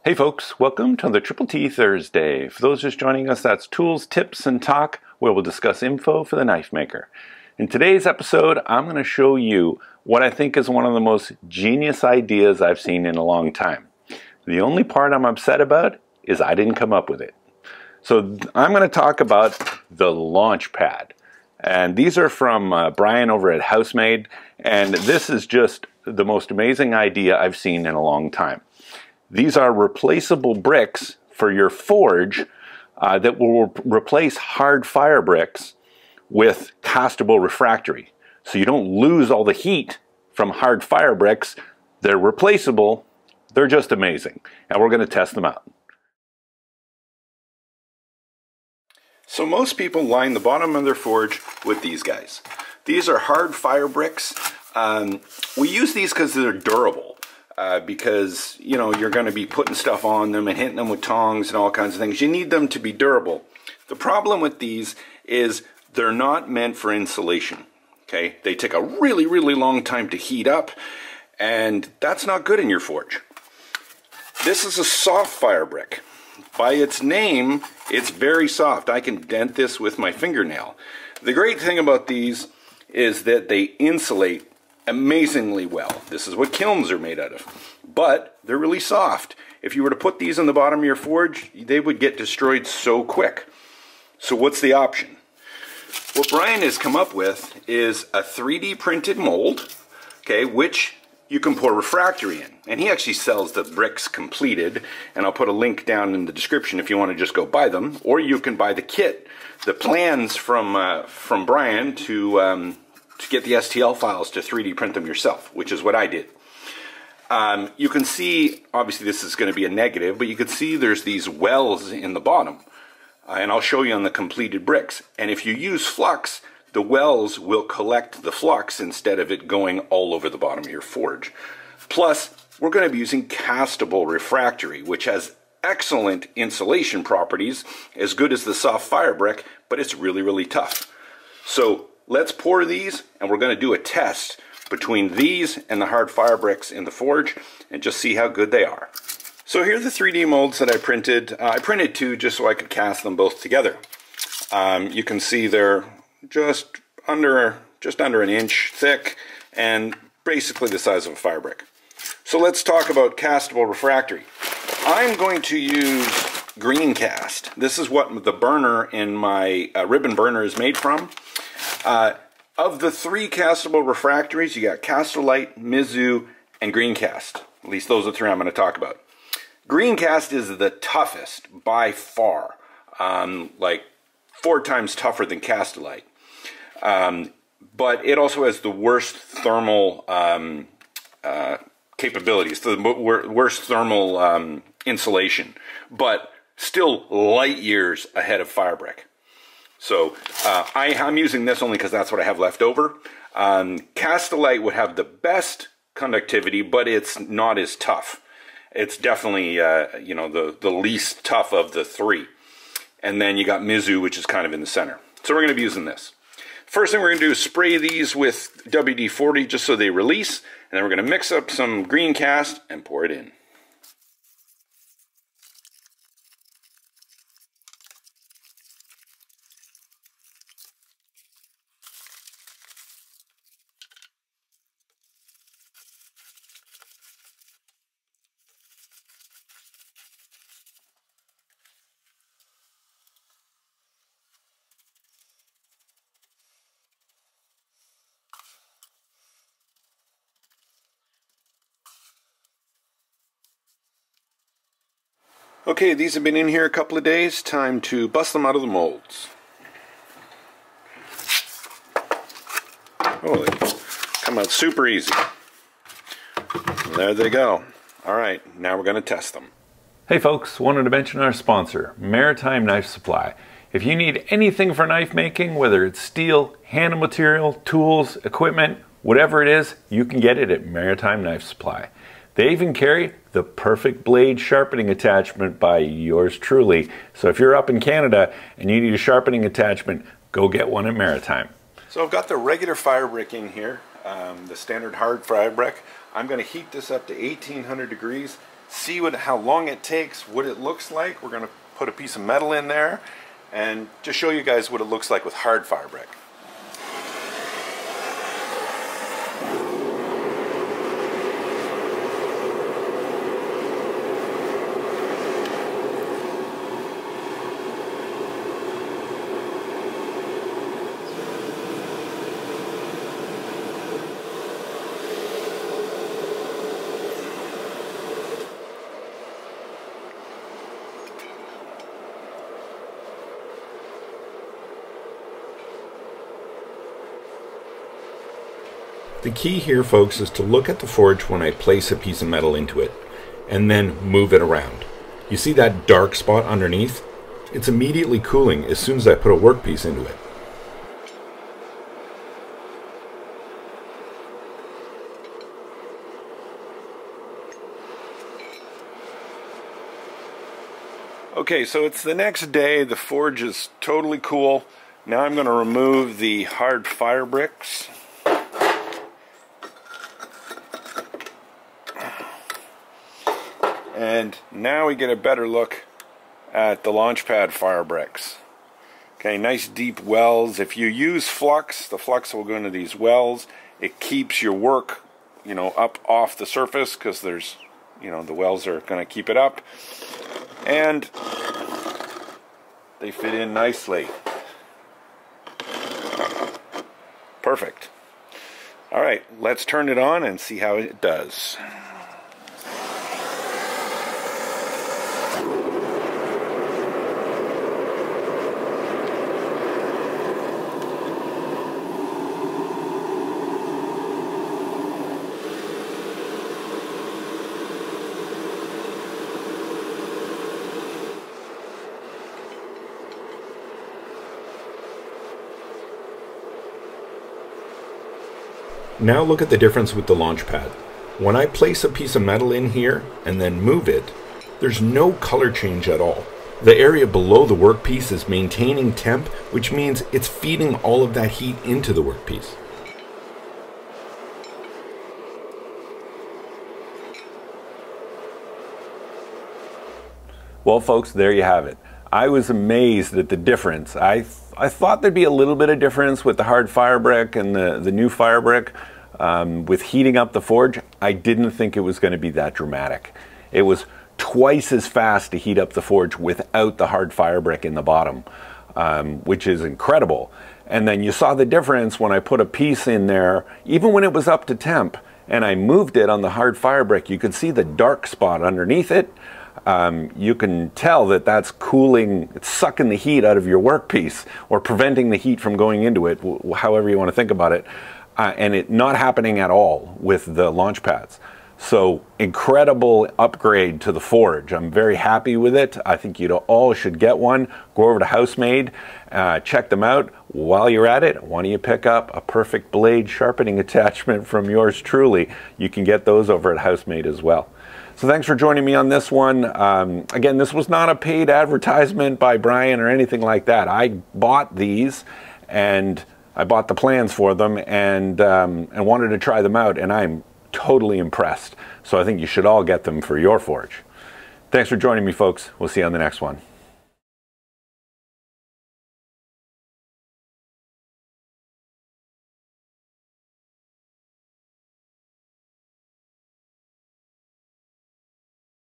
Hey folks, welcome to the Triple T Thursday. For those just joining us, that's Tools, Tips, and Talk, where we'll discuss info for the knife maker. In today's episode, I'm going to show you what I think is one of the most genius ideas I've seen in a long time. The only part I'm upset about is I didn't come up with it. So I'm going to talk about the LaunchPad. And these are from Brian over at HouseMade, and this is just the most amazing idea I've seen in a long time. These are replaceable bricks for your forge that will replace hard fire bricks with castable refractory. So you don't lose all the heat from hard fire bricks. They're replaceable. They're just amazing. And we're going to test them out. So most people line the bottom of their forge with these guys. These are hard fire bricks. We use these because they're durable. Because, you know, you're going to be putting stuff on them and hitting them with tongs and all kinds of things. You need them to be durable. The problem with these is they're not meant for insulation. Okay? They take a really, really long time to heat up, and that's not good in your forge. This is a soft fire brick. By its name, it's very soft. I can dent this with my fingernail. The great thing about these is that they insulate amazingly well. This is what kilns are made out of. But they're really soft. If you were to put these on the bottom of your forge, they would get destroyed so quick. So what's the option? What Brian has come up with is a 3D printed mold, okay, which you can pour refractory in. And he actually sells the bricks completed, and I'll put a link down in the description if you want to just go buy them, or you can buy the kit, the plans from Brian to get the STL files to 3D print them yourself, which is what I did. You can see, obviously this is going to be a negative, but you can see there's these wells in the bottom. And I'll show you on the completed bricks. And if you use flux, the wells will collect the flux instead of it going all over the bottom of your forge. Plus, we're going to be using castable refractory, which has excellent insulation properties, as good as the soft fire brick, but it's really, really tough. So let's pour these, and we're going to do a test between these and the hard fire bricks in the forge and just see how good they are. So here are the 3D molds that I printed. I printed two just so I could cast them both together. You can see they're just under an inch thick and basically the size of a fire brick. So let's talk about castable refractory. I'm going to use green cast. This is what the burner in my ribbon burner is made from. Of the three castable refractories, you got Castrolite, Mizu, and green cast. At least those are the three I'm going to talk about. Green cast is the toughest by far, like 4 times tougher than Castrolite. But it also has the worst thermal capabilities, the worst thermal insulation, but still light years ahead of fire brick. So I'm using this only because that's what I have left over. Castrolite would have the best conductivity, but it's not as tough. It's definitely you know, the least tough of the three. And then you got Mizu, which is kind of in the center. So we're going to be using this. First thing we're going to do is spray these with WD-40 just so they release. And then we're going to mix up some green cast and pour it in. Okay, these have been in here a couple of days. Time to bust them out of the molds. Oh, they come out super easy. There they go. All right, now we're going to test them. Hey folks, wanted to mention our sponsor, Maritime Knife Supply. If you need anything for knife making, whether it's steel, hand material, tools, equipment, whatever it is, you can get it at Maritime Knife Supply. They even carry the perfect blade sharpening attachment by yours truly. So if you're up in Canada and you need a sharpening attachment, go get one at Maritime. So I've got the regular fire brick in here, the standard hard fire brick. I'm going to heat this up to 1800 degrees see how long it takes, what it looks like. We're going to put a piece of metal in there and just show you guys what it looks like with hard fire brick. The key here, folks, is to look at the forge when I place a piece of metal into it, and then move it around. You see that dark spot underneath? It's immediately cooling as soon as I put a workpiece into it. Okay, so it's the next day. The forge is totally cool. Now I'm going to remove the hard fire bricks. And now we get a better look at the LaunchPad fire bricks. Okay, nice deep wells. If you use flux, the flux will go into these wells. It keeps your work, up off the surface because there's, the wells are going to keep it up. And they fit in nicely. Perfect. All right, let's turn it on and see how it does. Now look at the difference with the LaunchPad. When I place a piece of metal in here and then move it, there's no color change at all. The area below the workpiece is maintaining temp, which means it's feeding all of that heat into the workpiece. Well, folks, there you have it. I was amazed at the difference. I thought there'd be a little bit of difference with the hard fire brick and the new fire brick. With heating up the forge, I didn't think it was going to be that dramatic. It was twice as fast to heat up the forge without the hard fire brick in the bottom, which is incredible. And then you saw the difference when I put a piece in there, even when it was up to temp, and I moved it on the hard fire brick, you could see the dark spot underneath it. You can tell that that's cooling, it's sucking the heat out of your workpiece or preventing the heat from going into it, however you want to think about it, and it not happening at all with the LaunchPads. So incredible upgrade to the forge. I'm very happy with it. I think you all should get one. Go over to HouseMade, check them out. While you're at it, why don't you pick up a perfect blade sharpening attachment from yours truly. You can get those over at HouseMade as well. So thanks for joining me on this one. Again, this was not a paid advertisement by Brian or anything like that. I bought these and I bought the plans for them and wanted to try them out, and I'm totally impressed. So I think you should all get them for your forge. Thanks for joining me, folks. We'll see you on the next one.